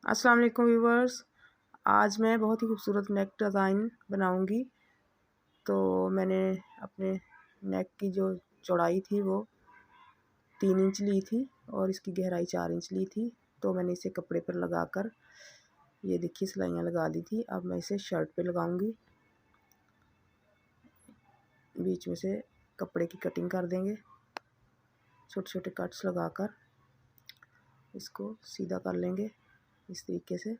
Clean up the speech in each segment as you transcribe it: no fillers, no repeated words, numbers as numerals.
अस्सलाम वालेकुम व्यूवर्स। आज मैं बहुत ही खूबसूरत नेक डिज़ाइन बनाऊंगी। तो मैंने अपने नेक की जो चौड़ाई थी वो 3 इंच ली थी और इसकी गहराई 4 इंच ली थी। तो मैंने इसे कपड़े पर लगाकर ये देखिए सिलाइयाँ लगा दी थी। अब मैं इसे शर्ट पे लगाऊंगी। बीच में से कपड़े की कटिंग कर देंगे, छोटे छोटे कट्स लगाकर इसको सीधा कर लेंगे इस तरीके से।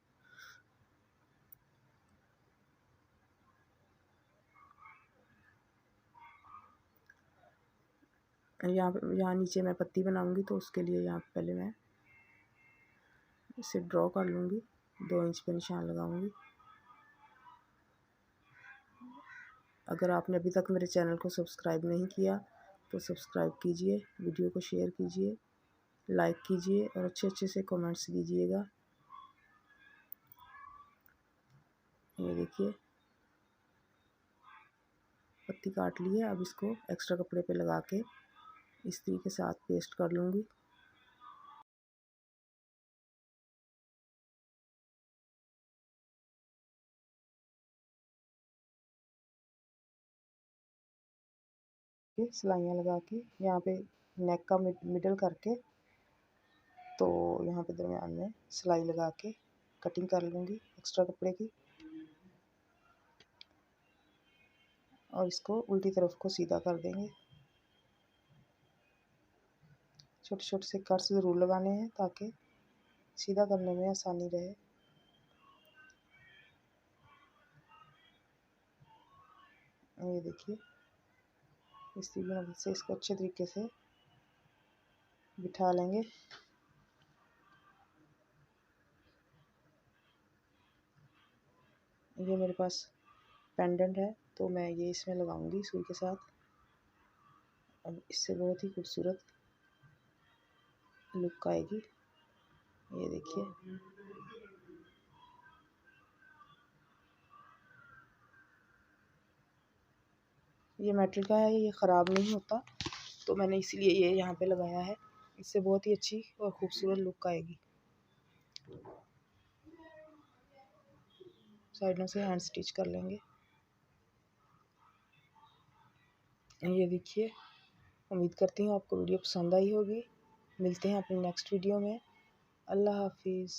यहाँ नीचे मैं पत्ती बनाऊंगी, तो उसके लिए यहाँ पहले मैं इसे ड्रॉ कर लूँगी। 2 इंच पे निशान लगाऊंगी। अगर आपने अभी तक मेरे चैनल को सब्सक्राइब नहीं किया तो सब्सक्राइब कीजिए, वीडियो को शेयर कीजिए, लाइक कीजिए और अच्छे अच्छे से कमेंट्स दीजिएगा। ये देखिए पत्ती काट ली है। अब इसको एक्स्ट्रा कपड़े पे लगा के इस्त्री के साथ पेस्ट कर लूँगी। सिलाइयाँ लगा के यहाँ पे नेक का मिडल करके, तो यहाँ पे दरम्यान में सिलाई लगा के कटिंग कर लूँगी एक्स्ट्रा कपड़े की। और इसको उल्टी तरफ को सीधा कर देंगे। छोटे छोटे से कट्स ज़रूर लगाने हैं ताकि सीधा करने में आसानी रहे। ये देखिए इसी की मदद से इसको अच्छे तरीके से बिठा लेंगे। ये मेरे पास पेंडेंट है तो मैं ये इसमें लगाऊंगी सुई के साथ। अब इससे बहुत ही खूबसूरत लुक आएगी। ये देखिए ये मेटल का है, ये ख़राब नहीं होता, तो मैंने इसलिए ये यहाँ पे लगाया है। इससे बहुत ही अच्छी और खूबसूरत लुक आएगी। साइडों से हैंड स्टिच कर लेंगे। ये देखिए, उम्मीद करती हूँ आपको वीडियो पसंद आई होगी। मिलते हैं अपनी नेक्स्ट वीडियो में। अल्लाह हाफिज़।